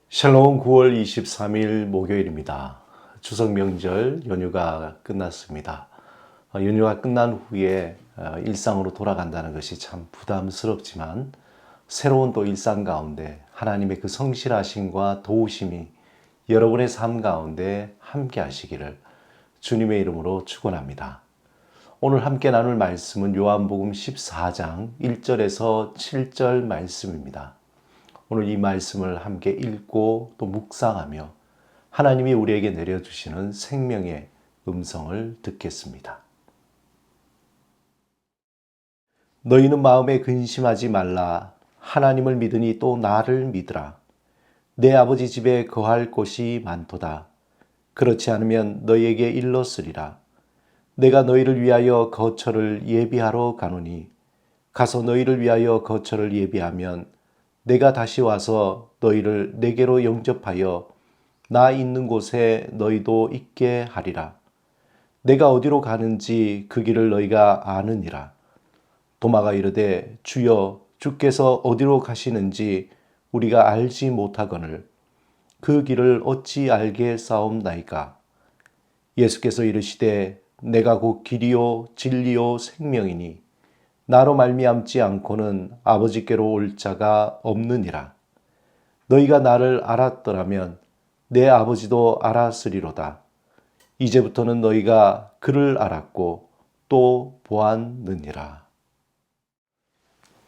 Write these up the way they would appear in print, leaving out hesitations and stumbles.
샬롬 9월 23일 목요일입니다. 추석 명절 연휴가 끝났습니다. 연휴가 끝난 후에 일상으로 돌아간다는 것이 참 부담스럽지만 새로운 또 일상 가운데 하나님의 그 성실하심과 도우심이 여러분의 삶 가운데 함께 하시기를 주님의 이름으로 축원합니다. 오늘 함께 나눌 말씀은 요한복음 14장 1절에서 7절 말씀입니다. 오늘 이 말씀을 함께 읽고 또 묵상하며 하나님이 우리에게 내려주시는 생명의 음성을 듣겠습니다. 너희는 마음에 근심하지 말라. 하나님을 믿으니 또 나를 믿으라. 내 아버지 집에 거할 곳이 많도다. 그렇지 않으면 너희에게 일렀으리라. 내가 너희를 위하여 거처를 예비하러 가노니 가서 너희를 위하여 거처를 예비하면 내가 다시 와서 너희를 내게로 영접하여 나 있는 곳에 너희도 있게 하리라. 내가 어디로 가는지 그 길을 너희가 아느니라. 도마가 이르되 주여 주께서 어디로 가시는지 우리가 알지 못하거늘 그 길을 어찌 알게 싸움나이까. 예수께서 이르시되 내가 곧 길이요 진리요 생명이니 나로 말미암지 않고는 아버지께로 올 자가 없느니라. 너희가 나를 알았더라면 내 아버지도 알았으리로다. 이제부터는 너희가 그를 알았고 또 보았느니라.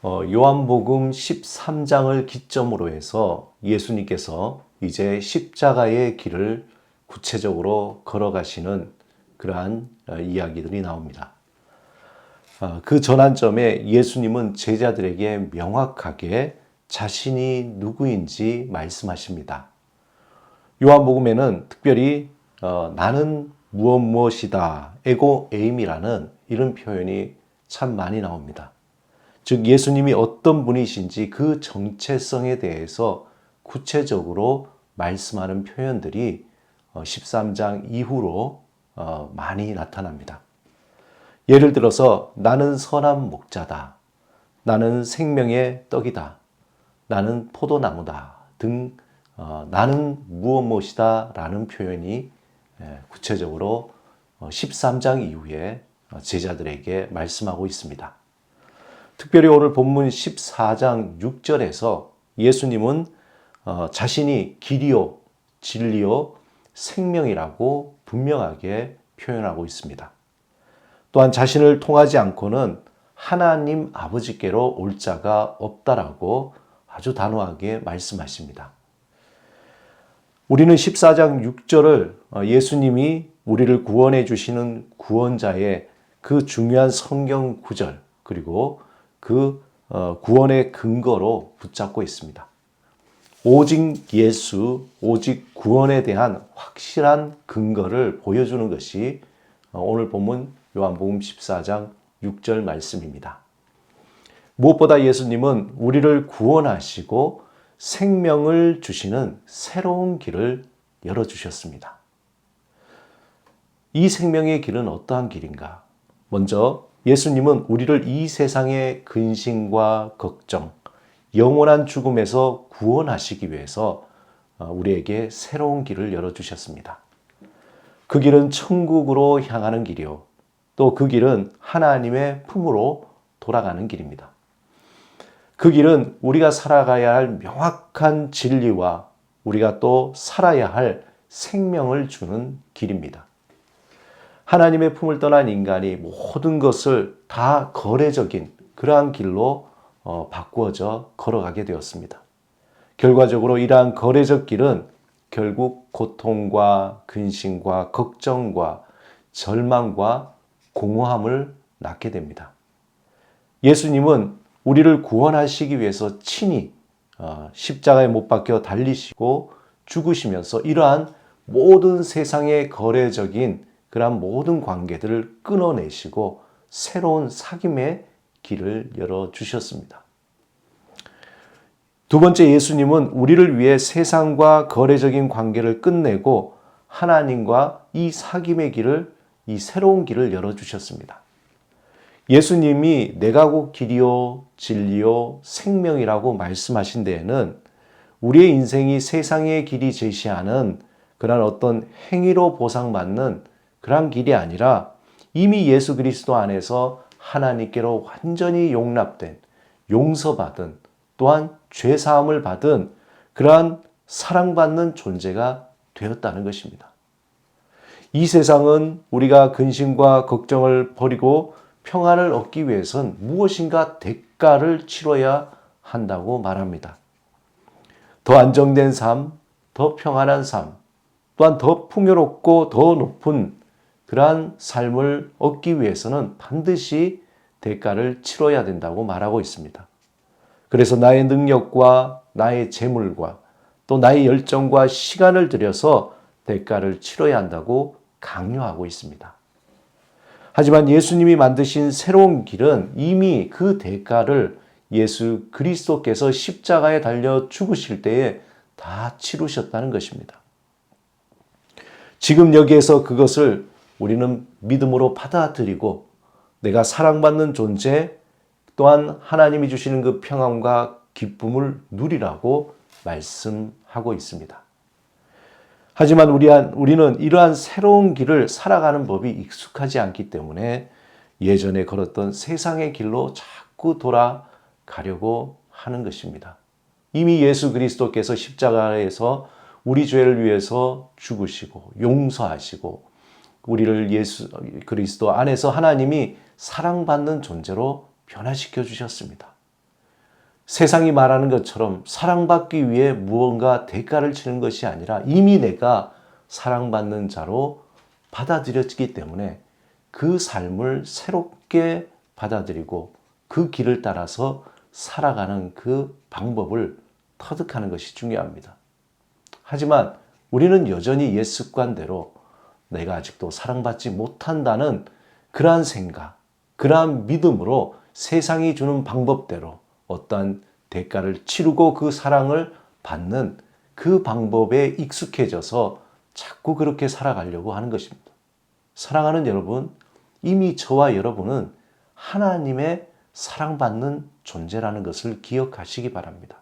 요한복음 13장을 기점으로 해서 예수님께서 이제 십자가의 길을 구체적으로 걸어가시는 그러한 이야기들이 나옵니다. 그 전환점에 예수님은 제자들에게 명확하게 자신이 누구인지 말씀하십니다. 요한복음에는 특별히 나는 무엇이다, 에고 에임이라는 이런 표현이 참 많이 나옵니다. 즉 예수님이 어떤 분이신지 그 정체성에 대해서 구체적으로 말씀하는 표현들이 13장 이후로 많이 나타납니다. 예를 들어서 나는 선한 목자다, 나는 생명의 떡이다, 나는 포도나무다 등 나는 무엇이다 라는 표현이 구체적으로 13장 이후에 제자들에게 말씀하고 있습니다. 특별히 오늘 본문 14장 6절에서 예수님은 자신이 길이요 진리요 생명이라고 분명하게 표현하고 있습니다. 또한 자신을 통하지 않고는 하나님 아버지께로 올 자가 없다라고 아주 단호하게 말씀하십니다. 우리는 14장 6절을 예수님이 우리를 구원해 주시는 구원자의 그 중요한 성경 구절 그리고 그 구원의 근거로 붙잡고 있습니다. 오직 예수, 오직 구원에 대한 확실한 근거를 보여주는 것이 오늘 본문 요한복음 14장 6절 말씀입니다. 무엇보다 예수님은 우리를 구원하시고 생명을 주시는 새로운 길을 열어주셨습니다. 이 생명의 길은 어떠한 길인가? 먼저 예수님은 우리를 이 세상의 근심과 걱정, 영원한 죽음에서 구원하시기 위해서 우리에게 새로운 길을 열어주셨습니다. 그 길은 천국으로 향하는 길이요. 또 그 길은 하나님의 품으로 돌아가는 길입니다. 그 길은 우리가 살아가야 할 명확한 진리와 우리가 또 살아야 할 생명을 주는 길입니다. 하나님의 품을 떠난 인간이 모든 것을 다 거래적인 그러한 길로 바꾸어져 걸어가게 되었습니다. 결과적으로 이러한 거래적 길은 결국 고통과 근심과 걱정과 절망과 공허함을 낳게 됩니다. 예수님은 우리를 구원하시기 위해서 친히 십자가에 못 박혀 달리시고 죽으시면서 이러한 모든 세상의 거래적인 그러한 모든 관계들을 끊어내시고 새로운 사귐의 길을 열어주셨습니다. 두 번째, 예수님은 우리를 위해 세상과 거래적인 관계를 끝내고 하나님과 이 사귐의 길을 이 새로운 길을 열어주셨습니다. 예수님이 내가 곧 길이요 진리요 생명이라고 말씀하신 데에는 우리의 인생이 세상의 길이 제시하는 그런 어떤 행위로 보상받는 그런 길이 아니라 이미 예수 그리스도 안에서 하나님께로 완전히 용납된, 용서받은, 또한 죄사함을 받은 그러한 사랑받는 존재가 되었다는 것입니다. 이 세상은 우리가 근심과 걱정을 버리고 평안을 얻기 위해선 무엇인가 대가를 치러야 한다고 말합니다. 더 안정된 삶, 더 평안한 삶, 또한 더 풍요롭고 더 높은 그러한 삶을 얻기 위해서는 반드시 대가를 치러야 된다고 말하고 있습니다. 그래서 나의 능력과 나의 재물과 또 나의 열정과 시간을 들여서 대가를 치러야 한다고 강요하고 있습니다. 하지만 예수님이 만드신 새로운 길은 이미 그 대가를 예수 그리스도께서 십자가에 달려 죽으실 때에 다 치르셨다는 것입니다. 지금 여기에서 그것을 우리는 믿음으로 받아들이고 내가 사랑받는 존재, 또한 하나님이 주시는 그 평안과 기쁨을 누리라고 말씀하고 있습니다. 하지만 우리는 이러한 새로운 길을 살아가는 법이 익숙하지 않기 때문에 예전에 걸었던 세상의 길로 자꾸 돌아가려고 하는 것입니다. 이미 예수 그리스도께서 십자가에서 우리 죄를 위해서 죽으시고 용서하시고 우리를 예수 그리스도 안에서 하나님이 사랑받는 존재로 변화시켜 주셨습니다. 세상이 말하는 것처럼 사랑받기 위해 무언가 대가를 치는 것이 아니라 이미 내가 사랑받는 자로 받아들여지기 때문에 그 삶을 새롭게 받아들이고 그 길을 따라서 살아가는 그 방법을 터득하는 것이 중요합니다. 하지만 우리는 여전히 옛 습관대로 내가 아직도 사랑받지 못한다는 그러한 생각, 그러한 믿음으로 세상이 주는 방법대로 어떠한 대가를 치르고 그 사랑을 받는 그 방법에 익숙해져서 자꾸 그렇게 살아가려고 하는 것입니다. 사랑하는 여러분, 이미 저와 여러분은 하나님의 사랑받는 존재라는 것을 기억하시기 바랍니다.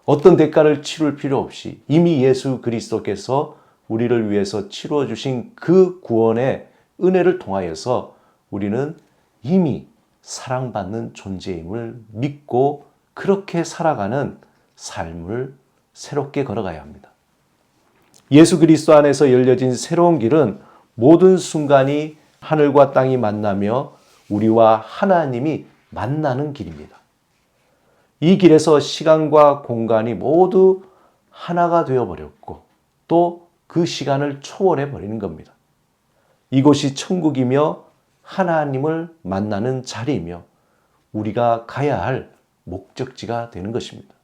어떤 대가를 치룰 필요 없이 이미 예수 그리스도께서 우리를 위해서 치루어 주신 그 구원의 은혜를 통하여서 우리는 이미 사랑받는 존재임을 믿고 그렇게 살아가는 삶을 새롭게 걸어가야 합니다. 예수 그리스도 안에서 열려진 새로운 길은 모든 순간이 하늘과 땅이 만나며 우리와 하나님이 만나는 길입니다. 이 길에서 시간과 공간이 모두 하나가 되어버렸고 또 그 시간을 초월해 버리는 겁니다. 이곳이 천국이며 하나님을 만나는 자리이며 우리가 가야 할 목적지가 되는 것입니다.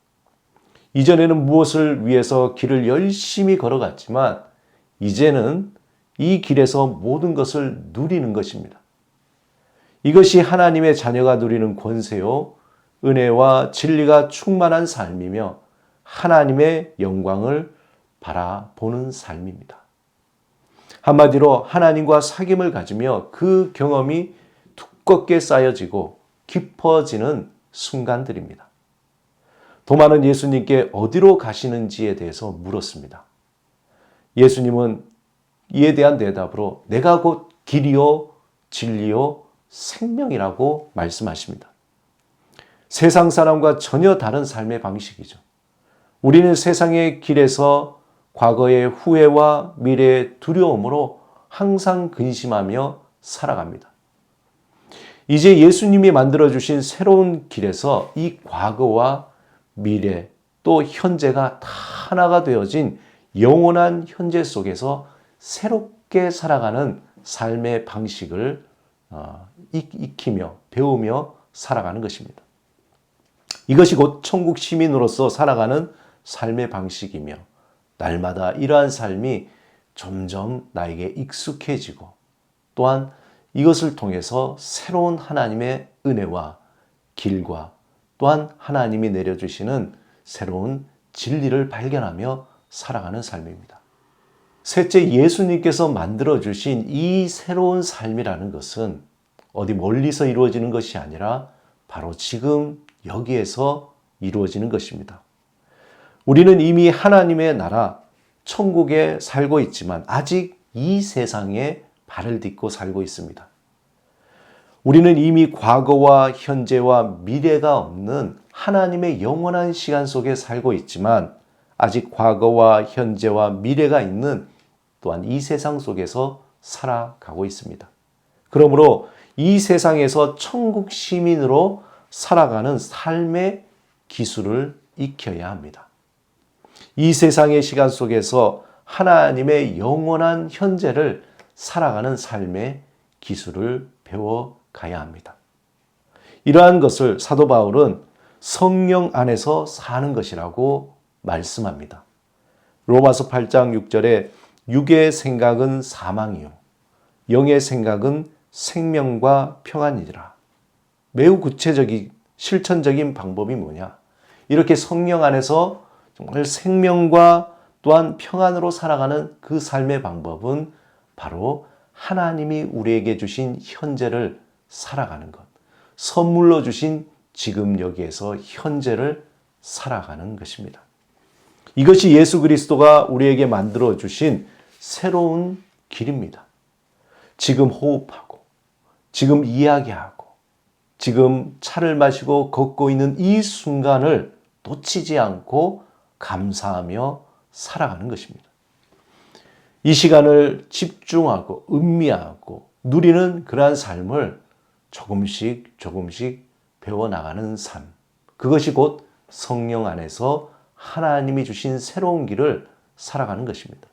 이전에는 무엇을 위해서 길을 열심히 걸어갔지만 이제는 이 길에서 모든 것을 누리는 것입니다. 이것이 하나님의 자녀가 누리는 권세요, 은혜와 진리가 충만한 삶이며 하나님의 영광을 바라보는 삶입니다. 한마디로 하나님과 사귐을 가지며 그 경험이 두껍게 쌓여지고 깊어지는 순간들입니다. 도마는 예수님께 어디로 가시는지에 대해서 물었습니다. 예수님은 이에 대한 대답으로 내가 곧 길이요 진리요 생명이라고 말씀하십니다. 세상 사람과 전혀 다른 삶의 방식이죠. 우리는 세상의 길에서 과거의 후회와 미래의 두려움으로 항상 근심하며 살아갑니다. 이제 예수님이 만들어주신 새로운 길에서 이 과거와 미래 또 현재가 다 하나가 되어진 영원한 현재 속에서 새롭게 살아가는 삶의 방식을 익히며 배우며 살아가는 것입니다. 이것이 곧 천국 시민으로서 살아가는 삶의 방식이며 날마다 이러한 삶이 점점 나에게 익숙해지고 또한 이것을 통해서 새로운 하나님의 은혜와 길과 또한 하나님이 내려주시는 새로운 진리를 발견하며 살아가는 삶입니다. 셋째, 예수님께서 만들어주신 이 새로운 삶이라는 것은 어디 멀리서 이루어지는 것이 아니라 바로 지금 여기에서 이루어지는 것입니다. 우리는 이미 하나님의 나라, 천국에 살고 있지만 아직 이 세상에 발을 딛고 살고 있습니다. 우리는 이미 과거와 현재와 미래가 없는 하나님의 영원한 시간 속에 살고 있지만 아직 과거와 현재와 미래가 있는 또한 이 세상 속에서 살아가고 있습니다. 그러므로 이 세상에서 천국 시민으로 살아가는 삶의 기술을 익혀야 합니다. 이 세상의 시간 속에서 하나님의 영원한 현재를 살아가는 삶의 기술을 배워가야 합니다. 이러한 것을 사도 바울은 성령 안에서 사는 것이라고 말씀합니다. 로마서 8장 6절에 육의 생각은 사망이요 영의 생각은 생명과 평안이라. 매우 구체적인 실천적인 방법이 뭐냐? 이렇게 성령 안에서 정말 생명과 또한 평안으로 살아가는 그 삶의 방법은 바로 하나님이 우리에게 주신 현재를 살아가는 것, 선물로 주신 지금 여기에서 현재를 살아가는 것입니다. 이것이 예수 그리스도가 우리에게 만들어 주신 새로운 길입니다. 지금 호흡하고, 지금 이야기하고, 지금 차를 마시고 걷고 있는 이 순간을 놓치지 않고 감사하며 살아가는 것입니다. 이 시간을 집중하고 음미하고 누리는 그러한 삶을 조금씩 배워나가는 삶. 그것이 곧 성령 안에서 하나님이 주신 새로운 길을 살아가는 것입니다.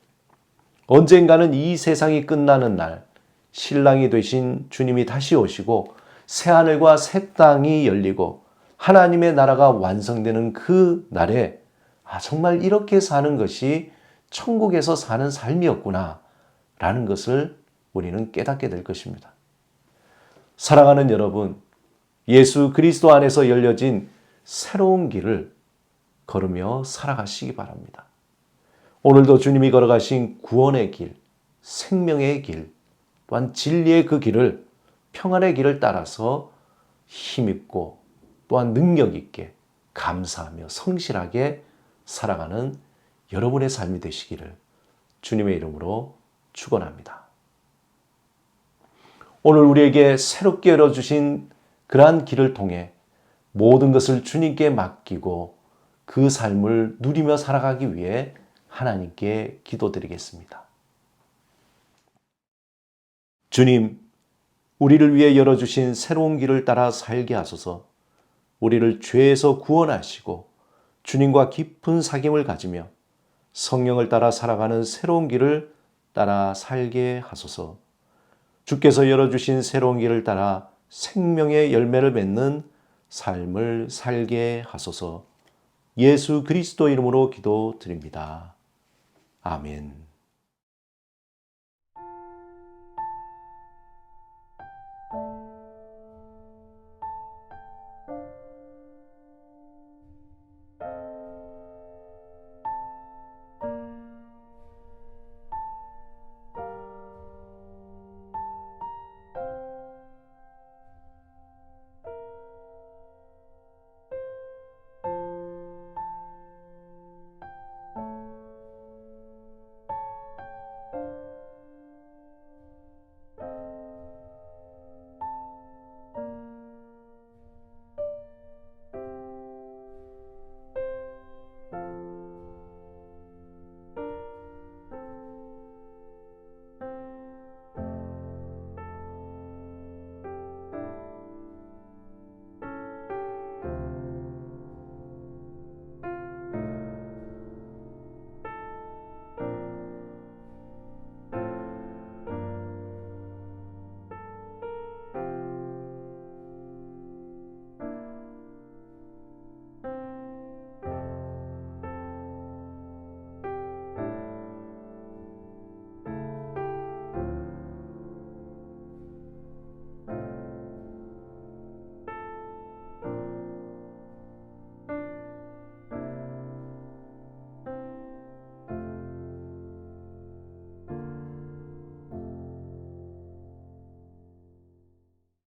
언젠가는 이 세상이 끝나는 날, 신랑이 되신 주님이 다시 오시고 새하늘과 새 땅이 열리고 하나님의 나라가 완성되는 그 날에 정말 이렇게 사는 것이 천국에서 사는 삶이었구나 라는 것을 우리는 깨닫게 될 것입니다. 사랑하는 여러분, 예수 그리스도 안에서 열려진 새로운 길을 걸으며 살아가시기 바랍니다. 오늘도 주님이 걸어가신 구원의 길, 생명의 길, 또한 진리의 그 길을, 평안의 길을 따라서 힘있고 또한 능력 있게 감사하며 성실하게 살아가는 여러분의 삶이 되시기를 주님의 이름으로 축원합니다. 오늘 우리에게 새롭게 열어주신 그러한 길을 통해 모든 것을 주님께 맡기고 그 삶을 누리며 살아가기 위해 하나님께 기도드리겠습니다. 주님, 우리를 위해 열어주신 새로운 길을 따라 살게 하소서. 우리를 죄에서 구원하시고 주님과 깊은 사귐을 가지며 성령을 따라 살아가는 새로운 길을 따라 살게 하소서. 주께서 열어주신 새로운 길을 따라 생명의 열매를 맺는 삶을 살게 하소서. 예수 그리스도 이름으로 기도드립니다. 아멘.